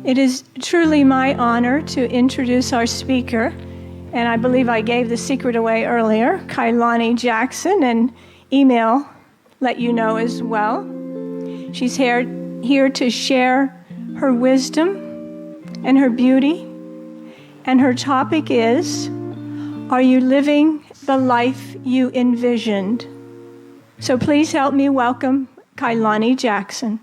It is truly my honor to introduce our speaker, and I believe I gave the secret away earlier, Kailani Jackson, and email let you know as well. She's here to share her wisdom and her beauty, and her topic is, are you living the life you envisioned? So please help me welcome Kailani Jackson.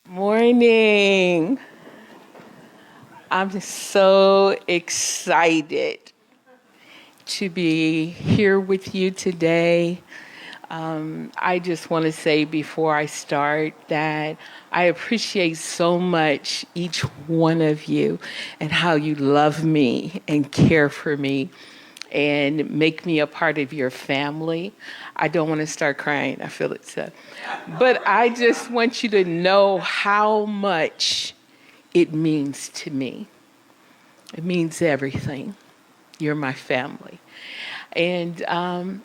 Morning. I'm so excited to be here with you today. I just want to say before I start that I appreciate so much each one of you and how you love me and care for me and make me a part of your family. I don't want to start crying. I feel it. But I just want you to know how much it means to me. It means everything. You're my family. And I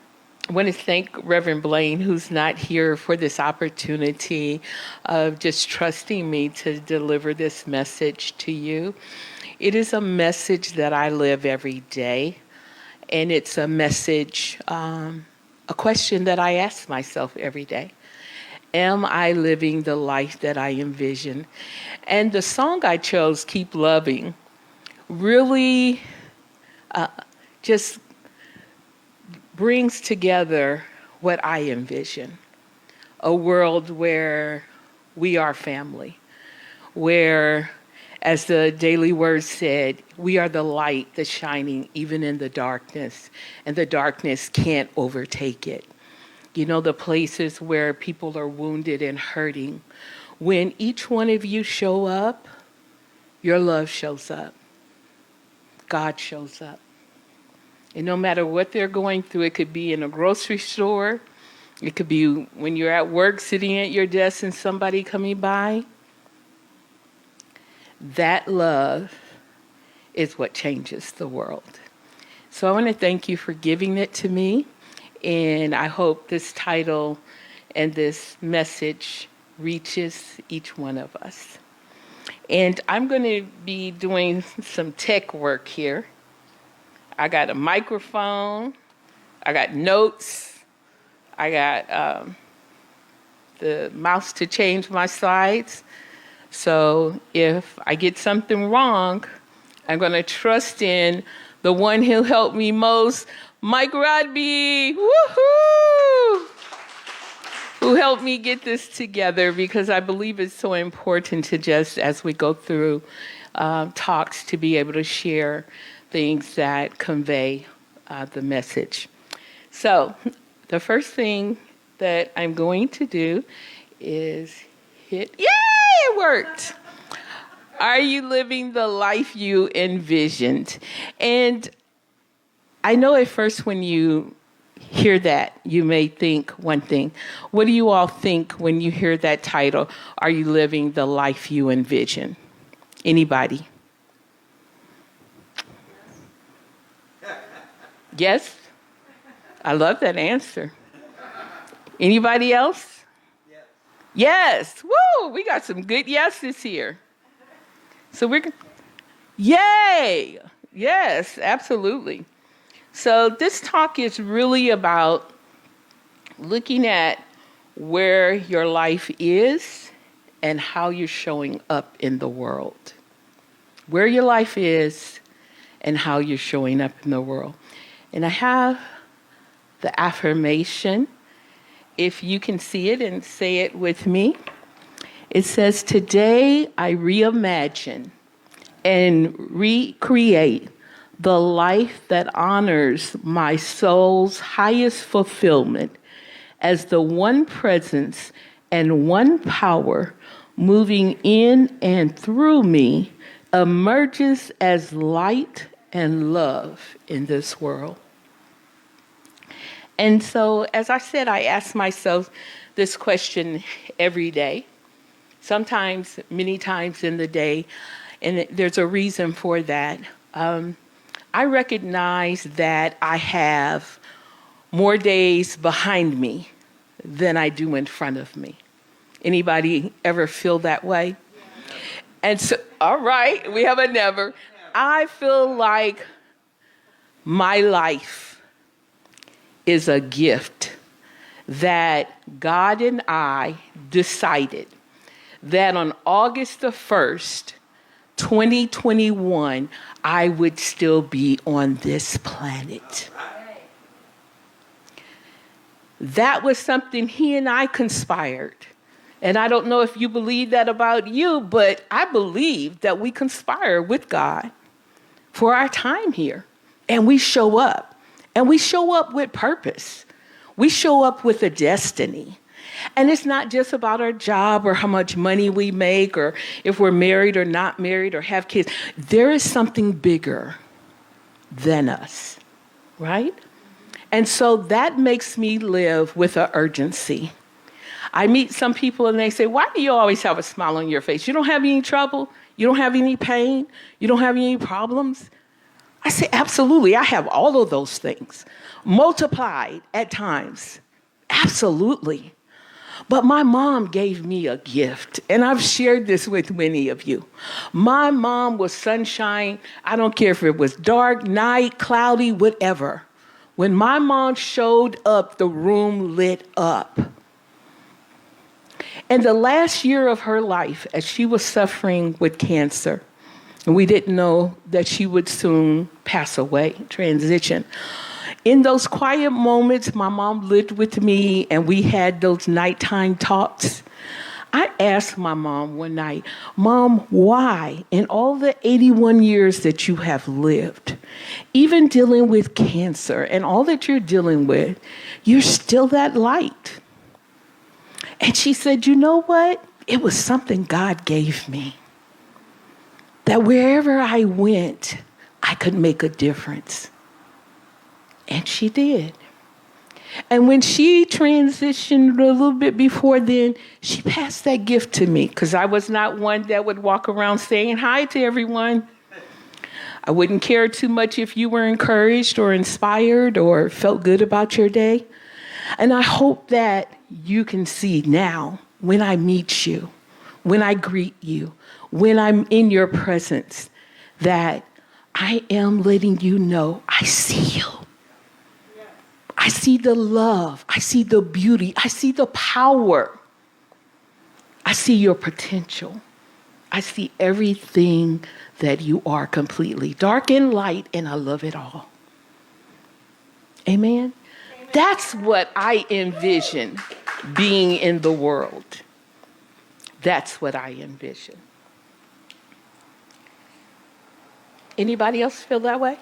want to thank Reverend Blaine, who's not here, for this opportunity of just trusting me to deliver this message to you. It is a message that I live every day, and it's a message, a question that I ask myself every day. Am I living the life that I envision? And the song I chose, Keep Loving, really just brings together what I envision. A world where we are family, where, as the Daily Word said, we are the light that's shining even in the darkness, and the darkness can't overtake it. You know, the places where people are wounded and hurting. When each one of you show up, your love shows up. God shows up. And no matter what they're going through, it could be in a grocery store, it could be when you're at work sitting at your desk and somebody coming by, that love is what changes the world. So I want to thank you for giving it to me, and I hope this title and this message reaches each one of us. And I'm going to be doing some tech work here. I got a microphone, I got notes, I got the mouse to change my slides. So if I get something wrong, I'm going to trust in the one who helped me most, Mike Rodby, woohoo! Who helped me get this together, because I believe it's so important to just, as we go through talks, to be able to share things that convey the message. So the first thing that I'm going to do is hit, yay, it worked. Are you living the life you envisioned? And I know at first when you hear that, you may think one thing. What do you all think when you hear that title, Are You Living the Life You Envision? Anybody? Yes? I love that answer. Anybody else? Yes. Yes. Woo! We got some good yeses here. So yay! Yes, absolutely. So this talk is really about looking at where your life is and how you're showing up in the world. Where your life is and how you're showing up in the world. And I have the affirmation, if you can see it and say it with me. It says, today I reimagine and recreate the life that honors my soul's highest fulfillment as the one presence and one power moving in and through me emerges as light and love in this world. And so, as I said, I ask myself this question every day, sometimes, many times in the day, and there's a reason for that. I recognize that I have more days behind me than I do in front of me. Anybody ever feel that way? And so, all right, we have a never. I feel like my life is a gift that God and I decided that on August the 1st, 2021, I would still be on this planet. That was something he and I conspired. And I don't know if you believe that about you, but I believe that we conspire with God for our time here. And we show up. And we show up with purpose. We show up with a destiny. And it's not just about our job or how much money we make or if we're married or not married or have kids. There is something bigger than us, right? And so that makes me live with an urgency. I meet some people and they say, why do you always have a smile on your face? You don't have any trouble? You don't have any pain? You don't have any problems? I say, absolutely. I have all of those things multiplied at times. Absolutely. But my mom gave me a gift, and I've shared this with many of you. My mom was sunshine. I don't care if it was dark, night, cloudy, whatever. When my mom showed up, the room lit up. And the last year of her life, as she was suffering with cancer, and we didn't know that she would soon pass away, transition. In those quiet moments, my mom lived with me and we had those nighttime talks. I asked my mom one night, Mom, why in all the 81 years that you have lived, even dealing with cancer and all that you're dealing with, you're still that light? And she said, you know what? It was something God gave me. That wherever I went, I could make a difference. And she did. And when she transitioned a little bit before then, she passed that gift to me because I was not one that would walk around saying hi to everyone. I wouldn't care too much if you were encouraged or inspired or felt good about your day. And I hope that you can see now when I meet you, when I greet you, when I'm in your presence, that I am letting you know I see you. I see the love. I see the beauty. I see the power. I see your potential. I see everything that you are completely, dark and light, and I love it all. Amen? That's what I envision being in the world. That's what I envision. Anybody else feel that way?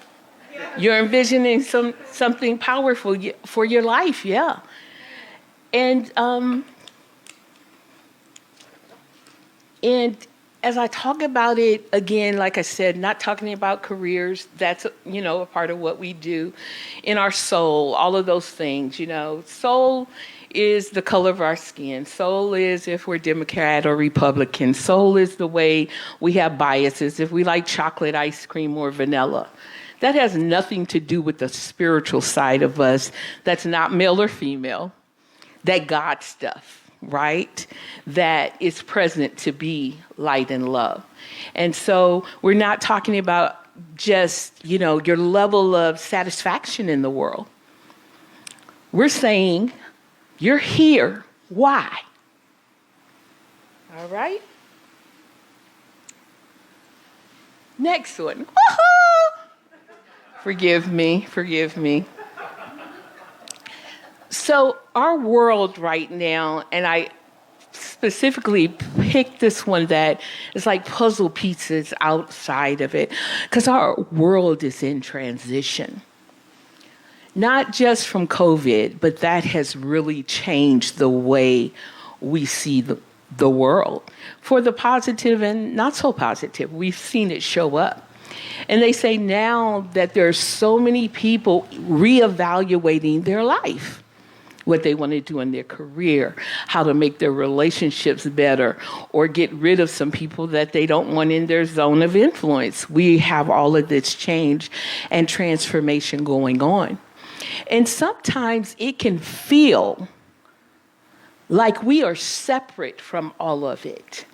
Yeah. You're envisioning something powerful for your life, yeah. And as I talk about it, again, like I said, not talking about careers, that's, a part of what we do in our soul, all of those things, Soul is the color of our skin. Soul is if we're Democrat or Republican. Soul is the way we have biases, if we like chocolate ice cream or vanilla. That has nothing to do with the spiritual side of us that's not male or female, that God stuff, right? That is present to be light and love. And so we're not talking about just, your level of satisfaction in the world. We're saying you're here. Why? All right. Next one. Woohoo! Forgive me. So our world right now, and I specifically picked this one that is like puzzle pieces outside of it, because our world is in transition. Not just from COVID, but that has really changed the way we see the world. For the positive and not so positive, we've seen it show up. And they say now that there's so many people reevaluating their life, what they want to do in their career, how to make their relationships better, or get rid of some people that they don't want in their zone of influence. We have all of this change and transformation going on. And sometimes it can feel like we are separate from all of it.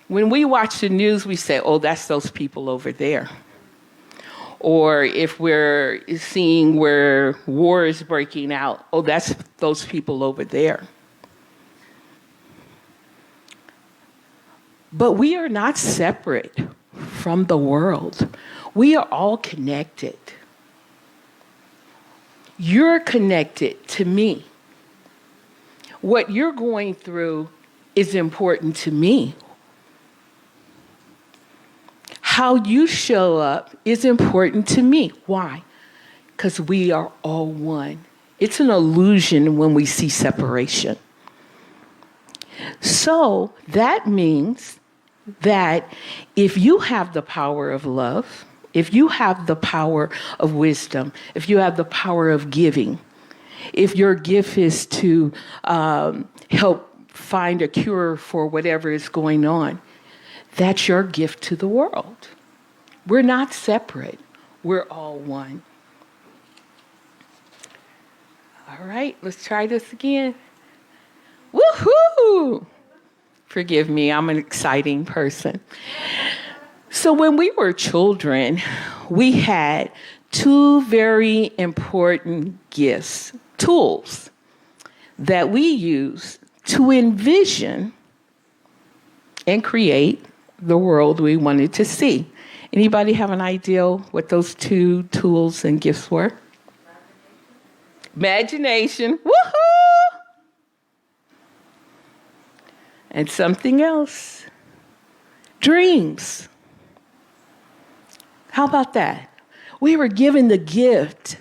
When we watch the news, we say, oh, that's those people over there. Or if we're seeing where war is breaking out, oh, that's those people over there. But we are not separate from the world. We are all connected. You're connected to me. What you're going through is important to me. How you show up is important to me. Why? Because we are all one. It's an illusion when we see separation. So that means that if you have the power of love, if you have the power of wisdom, if you have the power of giving, if your gift is to help find a cure for whatever is going on, that's your gift to the world. We're not separate. We're all one. All right, let's try this again. Woohoo! Forgive me, I'm an exciting person. So when we were children, we had two very important gifts, tools, that we used to envision and create the world we wanted to see. Anybody have an idea what those two tools and gifts were? Imagination. Woohoo! And something else. Dreams. How about that? We were given the gift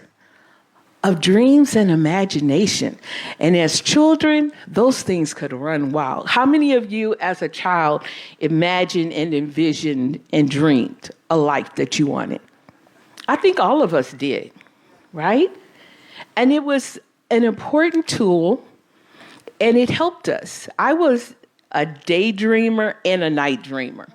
of dreams and imagination. And as children, those things could run wild. How many of you as a child imagined and envisioned and dreamed a life that you wanted? I think all of us did, right? And it was an important tool, and it helped us. I was a daydreamer and a night dreamer.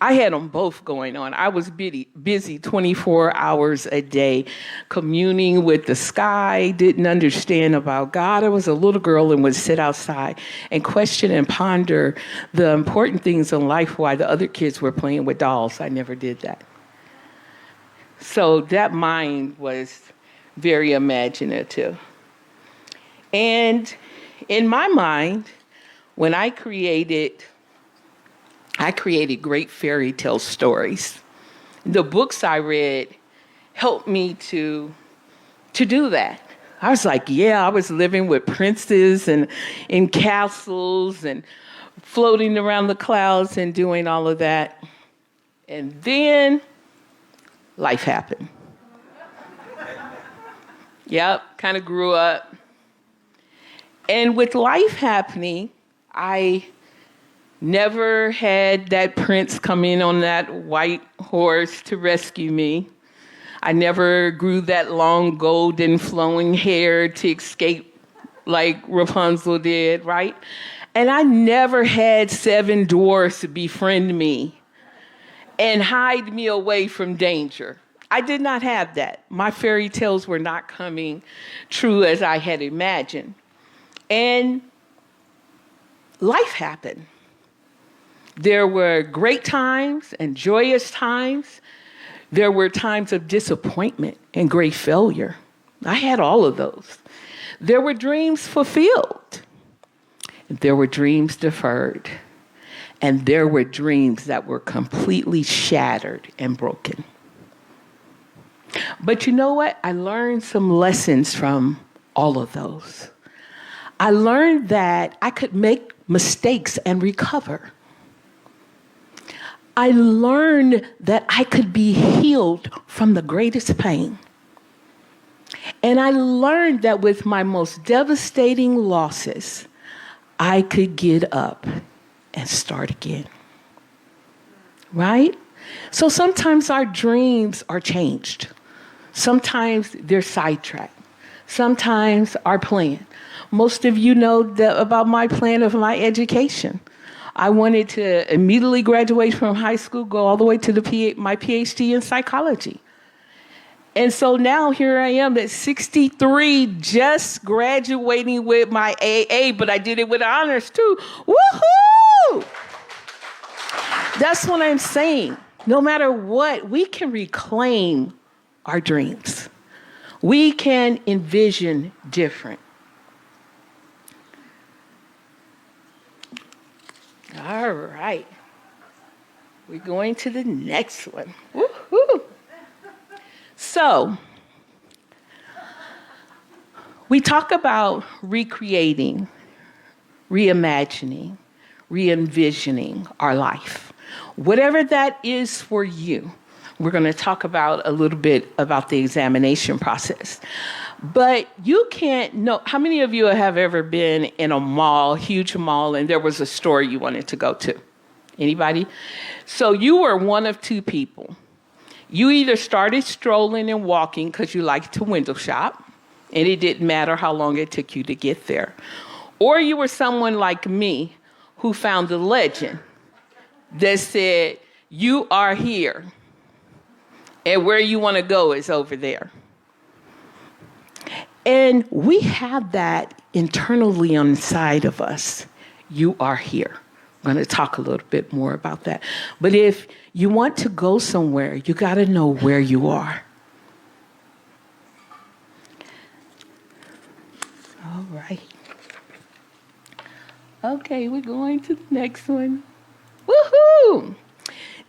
I had them both going on. I was busy 24 hours a day, communing with the sky, didn't understand about God. I was a little girl and would sit outside and question and ponder the important things in life while the other kids were playing with dolls. I never did that. So that mind was very imaginative. And in my mind, when I created great fairy tale stories. The books I read helped me to do that. I was like, yeah, I was living with princes and in castles and floating around the clouds and doing all of that. And then life happened. Yep, kind of grew up. And with life happening, I never had that prince come in on that white horse to rescue me. I never grew that long golden flowing hair to escape like Rapunzel did, right? And I never had 7 dwarfs befriend me and hide me away from danger. I did not have that. My fairy tales were not coming true as I had imagined. And life happened. There were great times and joyous times. There were times of disappointment and great failure. I had all of those. There were dreams fulfilled. There were dreams deferred. And there were dreams that were completely shattered and broken. But you know what? I learned some lessons from all of those. I learned that I could make mistakes and recover. I learned that I could be healed from the greatest pain. And I learned that with my most devastating losses, I could get up and start again. Right? So sometimes our dreams are changed. Sometimes they're sidetracked. Sometimes our plan. Most of you know about my plan of my education. I wanted to immediately graduate from high school, go all the way to my PhD in psychology. And so now here I am at 63, just graduating with my AA, but I did it with honors too. Woohoo! That's what I'm saying. No matter what, we can reclaim our dreams. We can envision different. All right. We're going to the next one. Woo-hoo. So, we talk about recreating, reimagining, re-envisioning our life. Whatever that is for you, we're going to talk about a little bit about the examination process. But you can't know, how many of you have ever been in a mall, huge mall, and there was a store you wanted to go to? Anybody? So you were one of two people. You either started strolling and walking because you liked to window shop, and it didn't matter how long it took you to get there. Or you were someone like me who found a legend that said, you are here, and where you want to go is over there. And we have that internally inside of us. You are here. I'm going to talk a little bit more about that. But if you want to go somewhere, you got to know where you are. All right. Okay, we're going to the next one. Woohoo!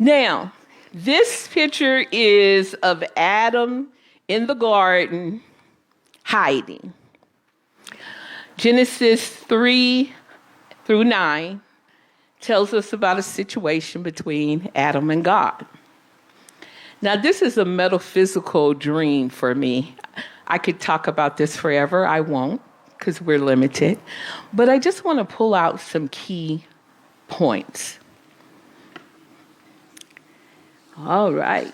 Now, this picture is of Adam in the garden hiding. Genesis 3-9 tells us about a situation between Adam and God. Now, this is a metaphysical dream for me. I could talk about this forever. I won't, because we're limited. But I just want to pull out some key points. All right.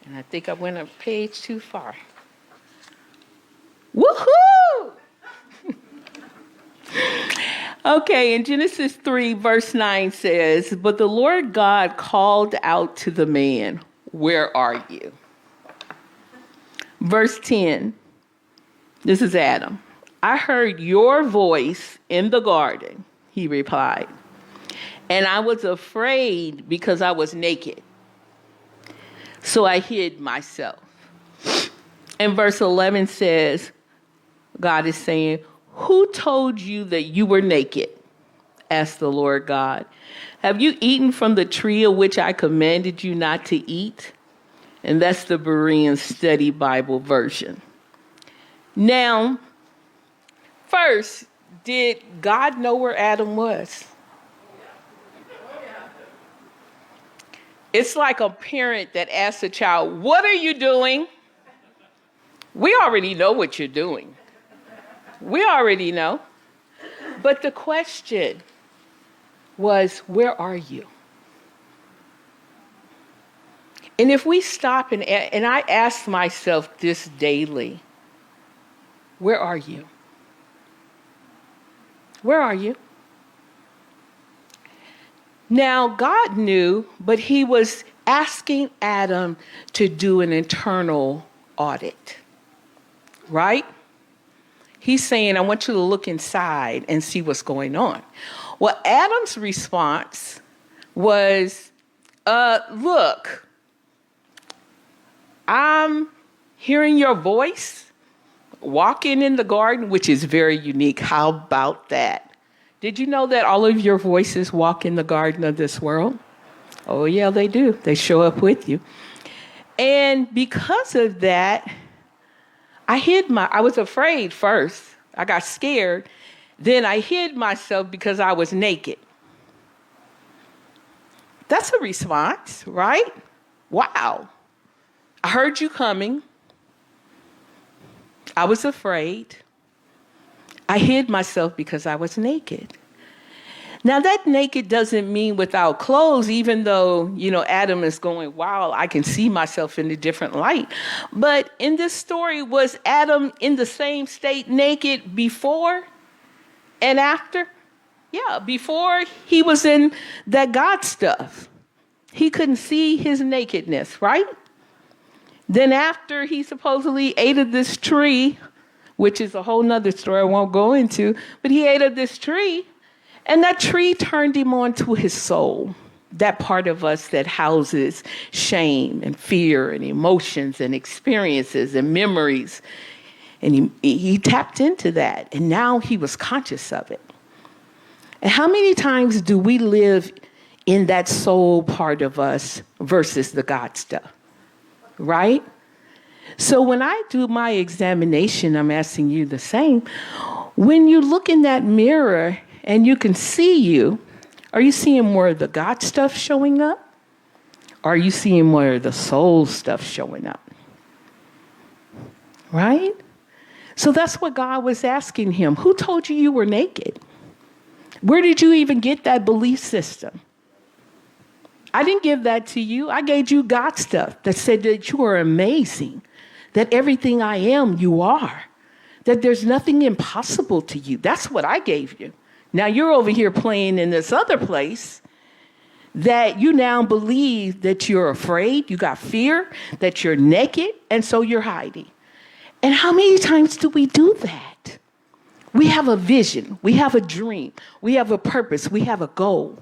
And I think I went a page too far. Woohoo! Okay, in Genesis 3, verse 9 says, but the Lord God called out to the man, where are you? Verse 10, this is Adam. I heard your voice in the garden, he replied, and I was afraid because I was naked. So I hid myself. And verse 11 says, God is saying, who told you that you were naked? Asked the Lord God. Have you eaten from the tree of which I commanded you not to eat? And that's the Berean Study Bible version. Now, first, did God know where Adam was? It's like a parent that asks a child, what are you doing? We already know what you're doing. We already know. But the question was, where are you? And if we stop and I ask myself this daily, where are you? Where are you? Now, God knew, but he was asking Adam to do an internal audit, right? He's saying, I want you to look inside and see what's going on. Well, Adam's response was, look, I'm hearing your voice walking in the garden, which is very unique. How about that? Did you know that all of your voices walk in the garden of this world? Oh, yeah, they do. They show up with you. And because of that, I was afraid first. I got scared. Then I hid myself because I was naked. That's a response, right? Wow. I heard you coming. I was afraid. I hid myself because I was naked. Now, that naked doesn't mean without clothes, even though, Adam is going, wow, I can see myself in a different light. But in this story, was Adam in the same state naked before and after? Yeah, before he was in that God stuff. He couldn't see his nakedness, right? Then after he supposedly ate of this tree, which is a whole nother story I won't go into, but he ate of this tree, and that tree turned him on to his soul, that part of us that houses shame and fear and emotions and experiences and memories. And he tapped into that, and now he was conscious of it. And how many times do we live in that soul part of us versus the God stuff, right? So when I do my examination, I'm asking you the same. When you look in that mirror and you can see you, are you seeing more of the God stuff showing up? Or are you seeing more of the soul stuff showing up? Right? So that's what God was asking him. Who told you were naked? Where did you even get that belief system? I didn't give that to you. I gave you God stuff that said that you are amazing, that everything I am, you are, that there's nothing impossible to you. That's what I gave you. Now you're over here playing in this other place that you now believe that you're afraid, you got fear, that you're naked, and so you're hiding. And how many times do we do that? We have a vision, we have a dream, we have a purpose, we have a goal,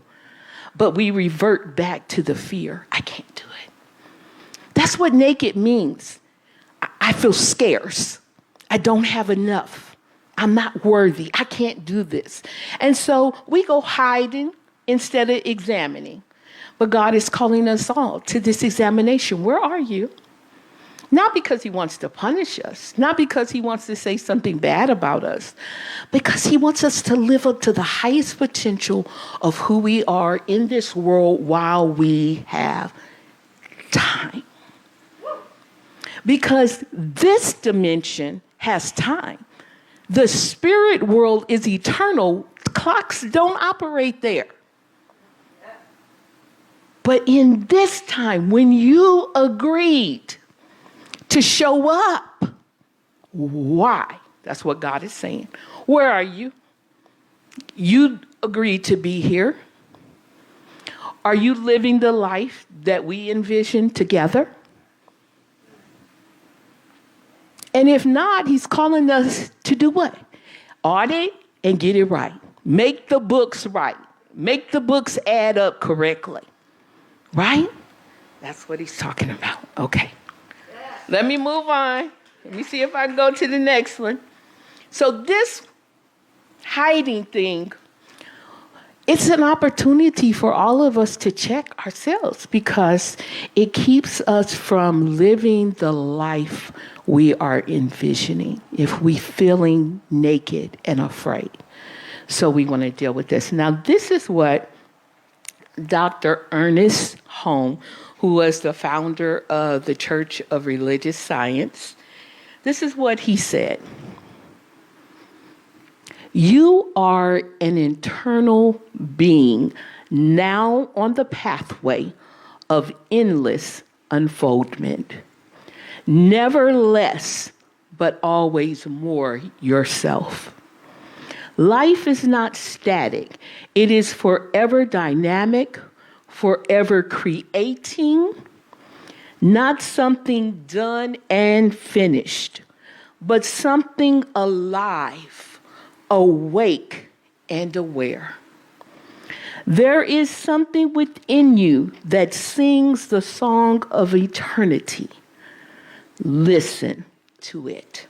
but we revert back to the fear. I can't do it. That's what naked means. I feel scarce. I don't have enough. I'm not worthy. I can't do this. And so we go hiding instead of examining. But God is calling us all to this examination. Where are you? Not because he wants to punish us, not because he wants to say something bad about us, because he wants us to live up to the highest potential of who we are in this world while we have time. Because this dimension has time. The spirit world is eternal. Clocks don't operate there. But in this time, when you agreed to show up, why? That's what God is saying. Where are you? You agreed to be here. Are you living the life that we envisioned together? And if not, he's calling us to do what? Audit and get it right. Make the books right. Make the books add up correctly. Right? That's what he's talking about. Okay. Let me move on. Let me see if I can go to the next one. So this hiding thing, it's an opportunity for all of us to check ourselves because it keeps us from living the life we are envisioning if we feeling naked and afraid. So we want to deal with this. Now, this is what Dr. Ernest Holm, who was the founder of the Church of Religious Science, this is what he said. You are an internal being now on the pathway of endless unfoldment. Never less, but always more yourself. Life is not static. It is forever dynamic, forever creating, not something done and finished, but something alive, awake, and aware. There is something within you that sings the song of eternity. Listen to it.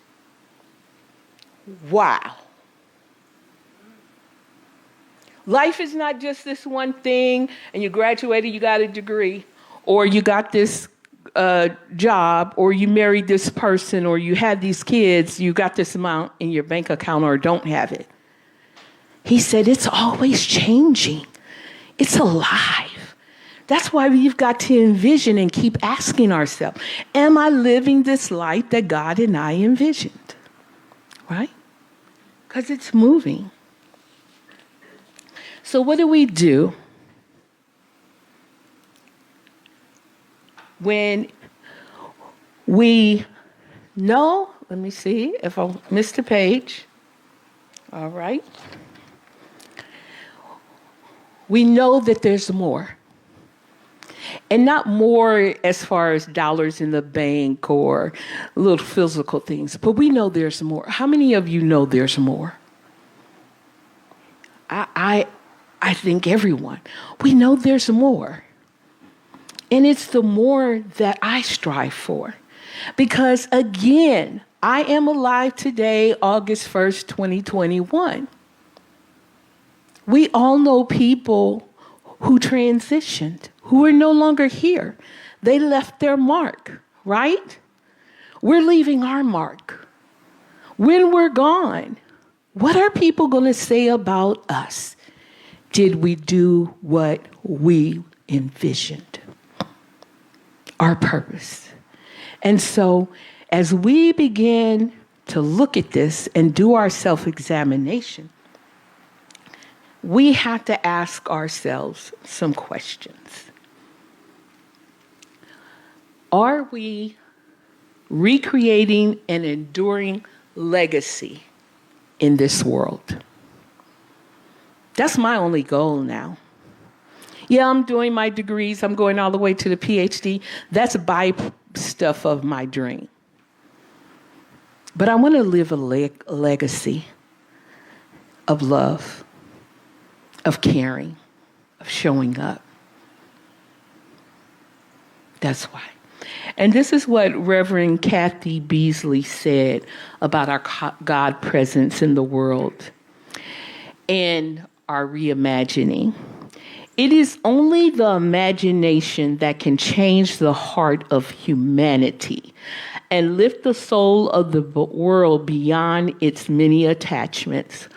Wow. Life is not just this one thing, and you graduated, you got a degree, or you got this job, or you married this person, or you had these kids, you got this amount in your bank account, or don't have it. He said it's always changing. It's alive. That's why we've got to envision and keep asking ourselves, am I living this life that God and I envisioned? Right? Because it's moving. So what do we do when we know, let me see if I missed a page. All right. We know that there's more. And not more as far as dollars in the bank or little physical things, but we know there's more. How many of you know there's more? I think everyone. We know there's more. And it's the more that I strive for. Because again, I am alive today, August 1st, 2021. We all know people who transitioned, who are no longer here. They left their mark, right? We're leaving our mark. When we're gone, what are people going to say about us? Did we do what we envisioned? Our purpose. And so as we begin to look at this and do our self-examination, we have to ask ourselves some questions. Are we recreating an enduring legacy in this world? That's my only goal now. Yeah, I'm doing my degrees. I'm going all the way to the PhD. That's by stuff of my dream. But I want to live a legacy of love, of caring, of showing up. That's why. And this is what Reverend Kathy Beasley said about our God presence in the world and our reimagining. It is only the imagination that can change the heart of humanity and lift the soul of the world beyond its many attachments.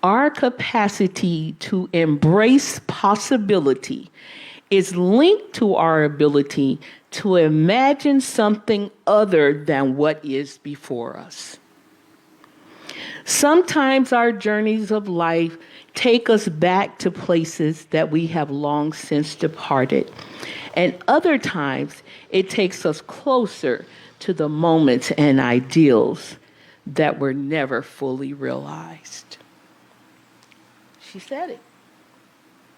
Our capacity to embrace possibility is linked to our ability to imagine something other than what is before us. Sometimes our journeys of life take us back to places that we have long since departed, and other times it takes us closer to the moments and ideals that were never fully realized. She said it.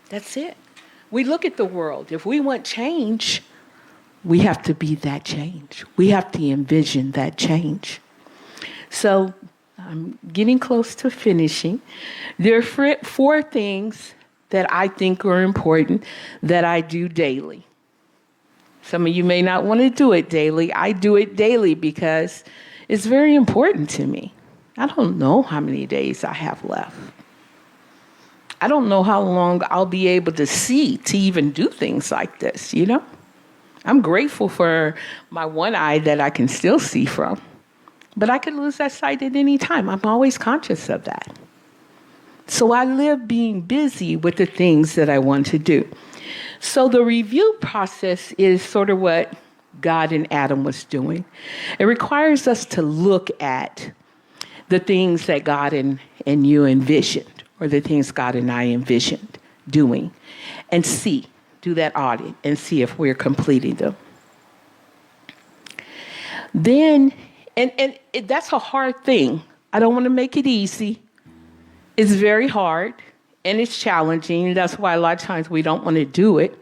That's it. We look at the world. If we want change, we have to be that change. We have to envision that change. So I'm getting close to finishing. There are 4 things that I think are important that I do daily. Some of you may not want to do it daily. I do it daily because it's very important to me. I don't know how many days I have left. I don't know how long I'll be able to see to even do things like this, you know? I'm grateful for my one eye that I can still see from. But I could lose that sight at any time. I'm always conscious of that. So I live being busy with the things that I want to do. So the review process is sort of what God and Adam was doing. It requires us to look at the things that God and you envisioned, or the things God and I envisioned doing, and do that audit and see if we're completing them. Then, that's a hard thing. I don't want to make it easy. It's very hard and it's challenging. That's why a lot of times we don't want to do it,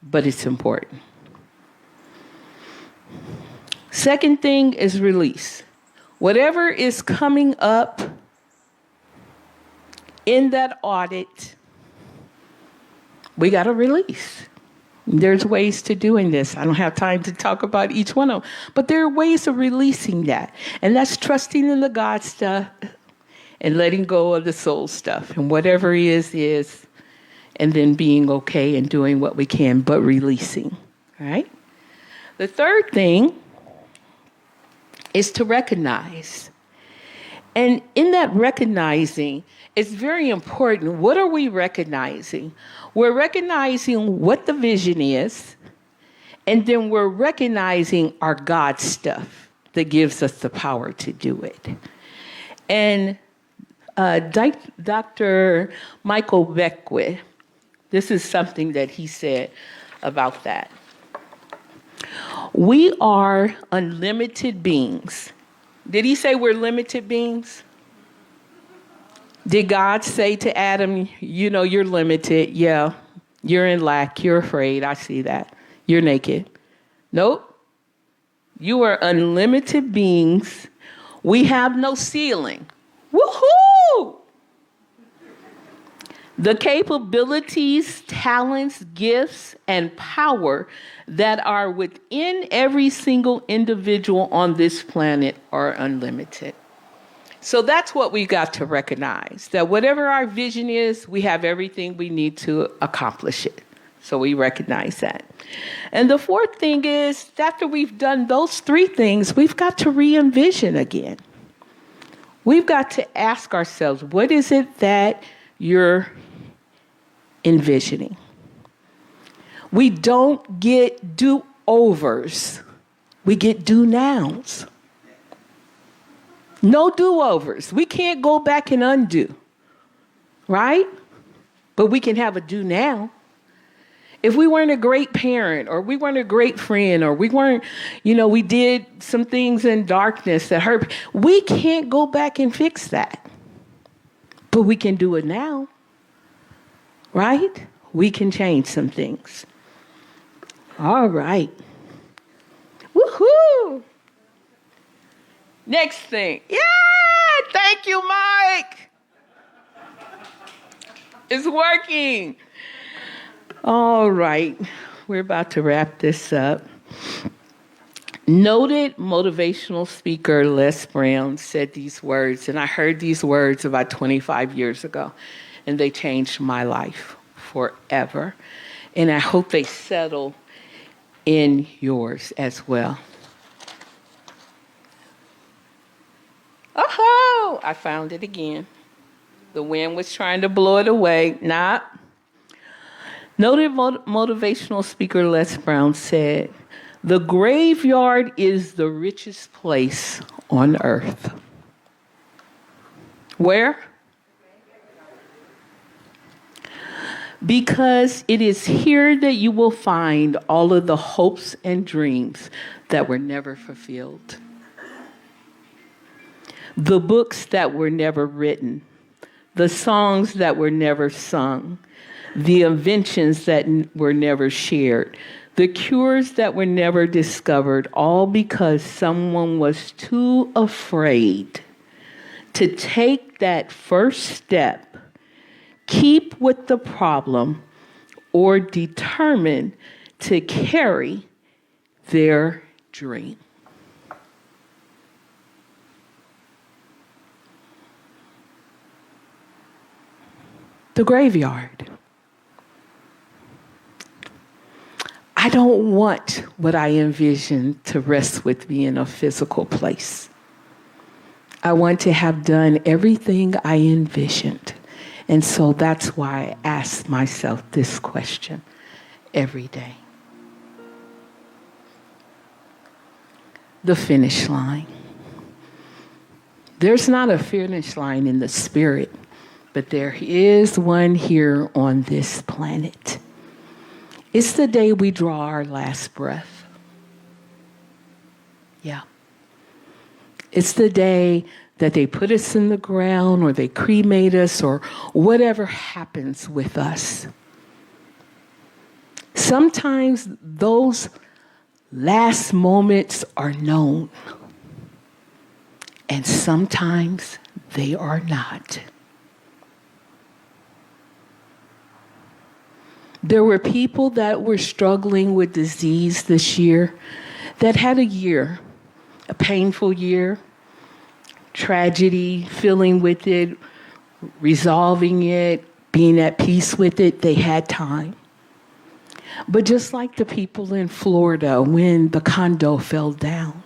but it's important. Second thing is release. Whatever is coming up in that audit, we got to release. There's ways to doing this. I don't have time to talk about each one of them, but there are ways of releasing that. And that's trusting in the God stuff and letting go of the soul stuff. And whatever is, and then being okay and doing what we can, but releasing, right? The third thing is to recognize. And in that recognizing, it's very important. What are we recognizing? We're recognizing what the vision is, and then we're recognizing our God stuff that gives us the power to do it. And Dr. Michael Beckwith, this is something that he said about that. We are unlimited beings. Did he say we're limited beings? Did God say to Adam, you're limited? Yeah, You're in lack. You're afraid. I see that. You're naked. Nope. You are unlimited beings. We have no ceiling. Woohoo! The capabilities, talents, gifts, and power that are within every single individual on this planet are unlimited. So that's what we got to recognize, that whatever our vision is, we have everything we need to accomplish it. So we recognize that. And the fourth thing is, after we've done those three things, we've got to re-envision again. We've got to ask ourselves, what is it that you're envisioning? We don't get do-overs. We get do-nows. No do-overs. We can't go back and undo, right? But we can have a do-now. If we weren't a great parent, or we weren't a great friend, or we weren't, we did some things in darkness that hurt, we can't go back and fix that. But we can do it now, right? We can change some things. All right. Woohoo! Next thing. Yeah! Thank you, Mike! It's working. All right. We're about to wrap this up. Noted motivational speaker Les Brown said these words, and I heard these words about 25 years ago, and they changed my life forever. And I hope they settle in yours as well. Oh, I found it again. The wind was trying to blow it away. Nah. Noted motivational speaker Les Brown said, "The graveyard is the richest place on earth." Where? Because it is here that you will find all of the hopes and dreams that were never fulfilled. The books that were never written, the songs that were never sung, the inventions that were never shared, the cures that were never discovered, all because someone was too afraid to take that first step, keep with the problem, or determine to carry their dream. The graveyard. I don't want what I envision to rest with me in a physical place. I want to have done everything I envisioned. And so that's why I ask myself this question every day. The finish line. There's not a finish line in the spirit, but there is one here on this planet. It's the day we draw our last breath. Yeah. It's the day that they put us in the ground, or they cremate us, or whatever happens with us. Sometimes those last moments are known, and sometimes they are not. There were people that were struggling with disease this year that had a painful year, tragedy, feeling with it, resolving it, being at peace with it. They had time. But just like the people in Florida when the condo fell down,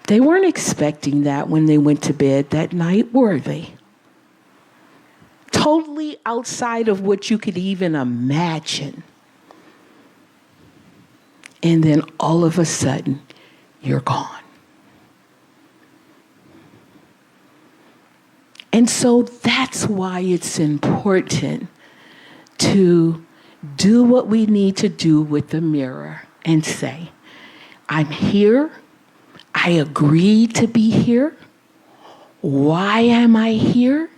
they weren't expecting that when they went to bed that night, were they? Totally outside of what you could even imagine. And then all of a sudden, you're gone. And so that's why it's important to do what we need to do with the mirror and say, I'm here. I agreed to be here. Why am I here?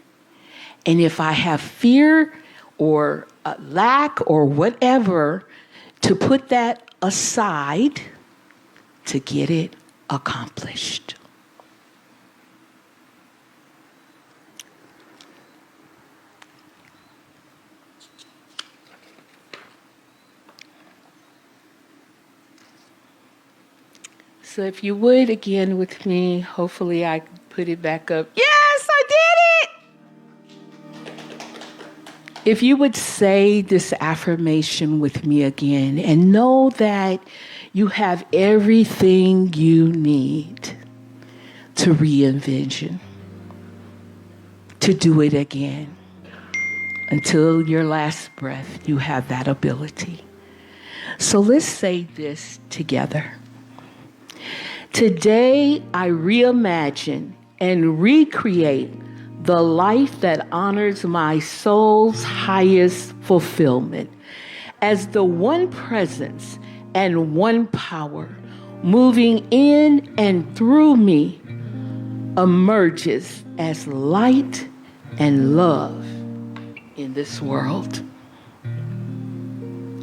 And if I have fear or lack or whatever, to put that aside to get it accomplished. So if you would, again with me, hopefully I can put it back up. Yes, I did it! If you would say this affirmation with me again and know that you have everything you need to re-envision, to do it again. Until your last breath, you have that ability. So let's say this together. Today, I reimagine and recreate the life that honors my soul's highest fulfillment as the one presence and one power moving in and through me emerges as light and love in this world.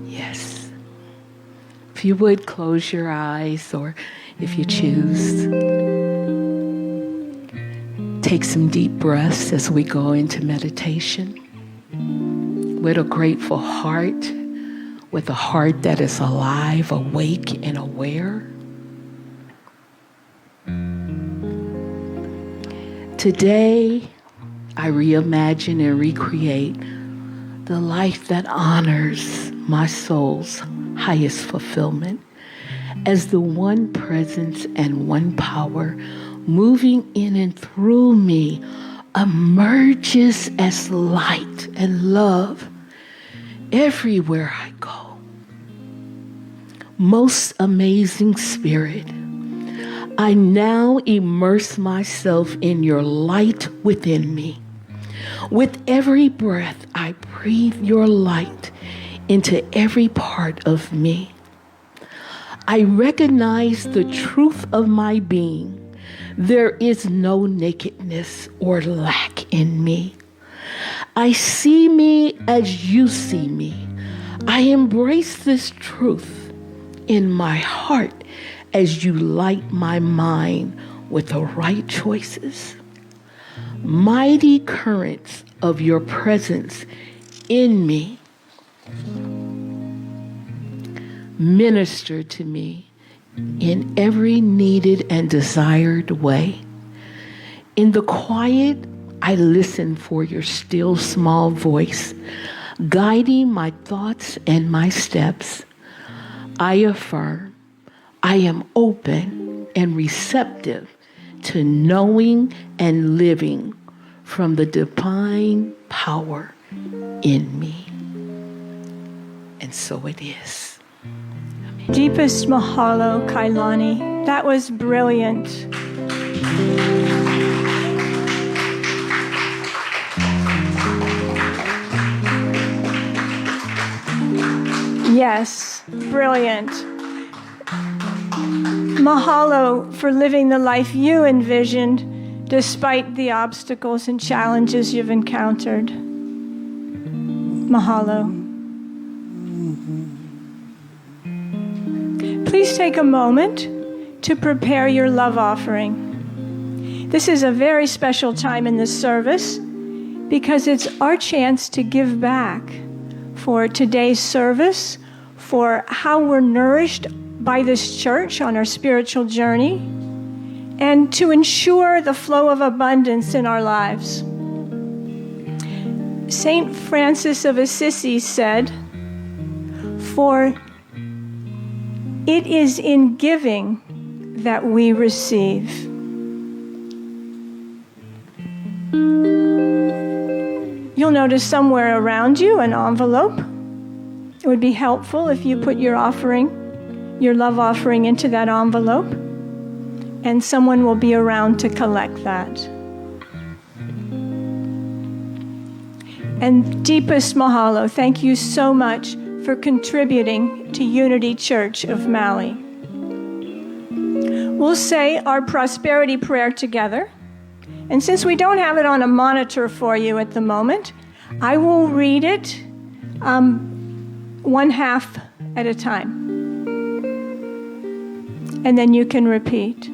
Yes. If you would close your eyes, or if you choose, take some deep breaths as we go into meditation with a grateful heart, with a heart that is alive, awake, and aware. Today, I reimagine and recreate the life that honors my soul's highest fulfillment as the one presence and one power moving in and through me emerges as light and love everywhere I go. Most amazing Spirit, I now immerse myself in your light within me. With every breath, I breathe your light into every part of me. I recognize the truth of my being. There is no nakedness or lack in me. I see me as you see me. I embrace this truth in my heart as you light my mind with the right choices. Mighty currents of your presence in me minister to me in every needed and desired way. In the quiet, I listen for your still small voice, guiding my thoughts and my steps. I affirm I am open and receptive to knowing and living from the divine power in me. And so it is. Deepest mahalo, Kailani. That was brilliant. Yes, brilliant. Mahalo for living the life you envisioned despite the obstacles and challenges you've encountered. Mahalo. Please take a moment to prepare your love offering. This is a very special time in this service because it's our chance to give back for today's service, for how we're nourished by this church on our spiritual journey, and to ensure the flow of abundance in our lives. Saint Francis of Assisi said, "For it is in giving that we receive." You'll notice somewhere around you an envelope. It would be helpful if you put your offering, your love offering, into that envelope, and someone will be around to collect that. And deepest mahalo, thank you so much for contributing to Unity Church of Maui. We'll say our prosperity prayer together. And since we don't have it on a monitor for you at the moment, I will read it one half at a time. And then you can repeat.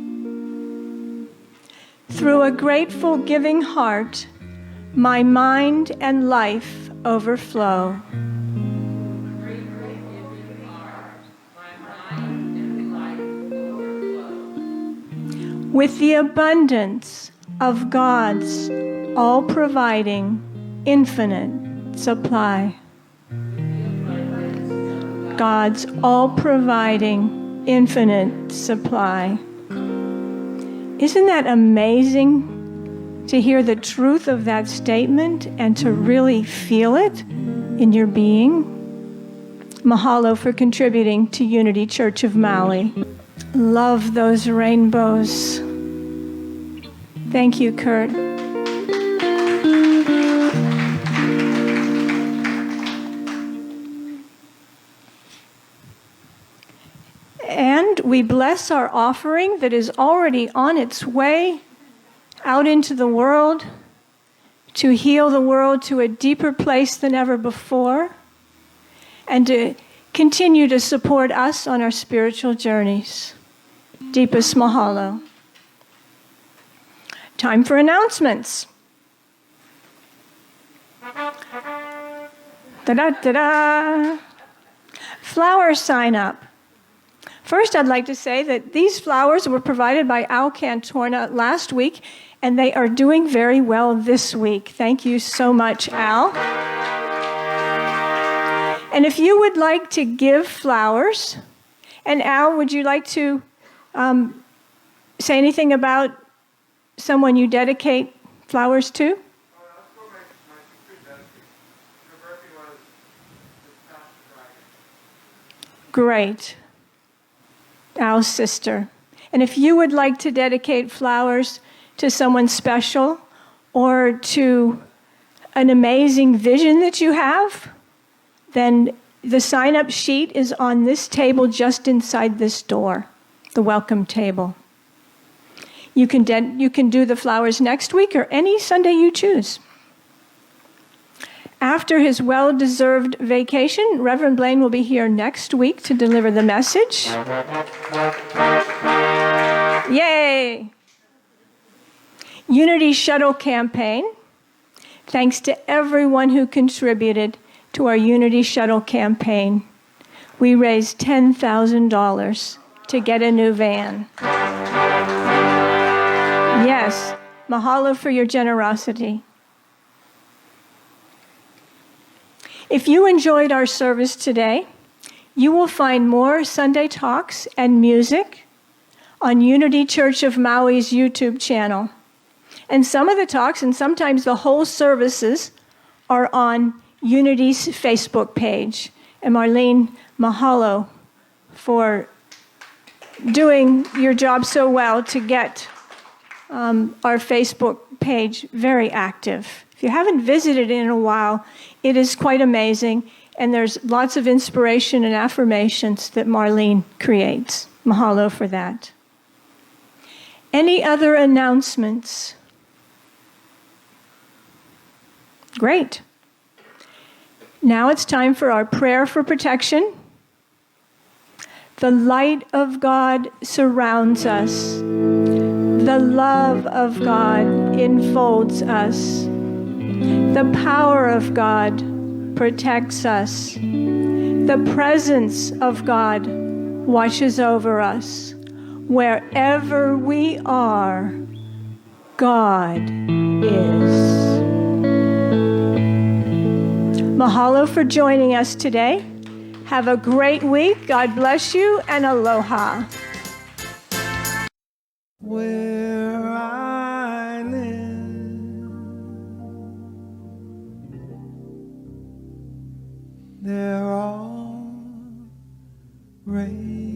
Through a grateful, giving heart, my mind and life overflow. With the abundance of God's all-providing, infinite supply. God's all-providing, infinite supply. Isn't that amazing to hear the truth of that statement and to really feel it in your being? Mahalo for contributing to Unity Church of Maui. Love those rainbows. Thank you, Kurt. And we bless our offering that is already on its way out into the world to heal the world to a deeper place than ever before and to continue to support us on our spiritual journeys. Deepest mahalo. Time for announcements. Da-da-da-da. Flower sign up. First, I'd like to say that these flowers were provided by Al Cantorna last week, and they are doing very well this week. Thank you so much, Al. And if you would like to give flowers, and Al, would you like to say anything about someone you dedicate flowers to? Great. Al's sister. And if you would like to dedicate flowers to someone special or to an amazing vision that you have, then the sign-up sheet is on this table just inside this door, the welcome table. You can do the flowers next week or any Sunday you choose. After his well-deserved vacation, Reverend Blaine will be here next week to deliver the message. Yay! Unity Shuttle Campaign. Thanks to everyone who contributed to our Unity Shuttle Campaign. We raised $10,000 to get a new van. Yes, mahalo for your generosity. If you enjoyed our service today, you will find more Sunday talks and music on Unity Church of Maui's YouTube channel. And some of the talks, and sometimes the whole services, are on Unity's Facebook page. And Marlene, mahalo for doing your job so well to get our Facebook page very active. If you haven't visited it in a while, it is quite amazing, and there's lots of inspiration and affirmations that Marlene creates. Mahalo for that. Any other announcements? Great. Now it's time for our prayer for protection. The light of God surrounds us. The love of God enfolds us. The power of God protects us. The presence of God watches over us. Wherever we are, God is. Mahalo for joining us today. Have a great week. God bless you, and aloha. Where I live, they're all raised.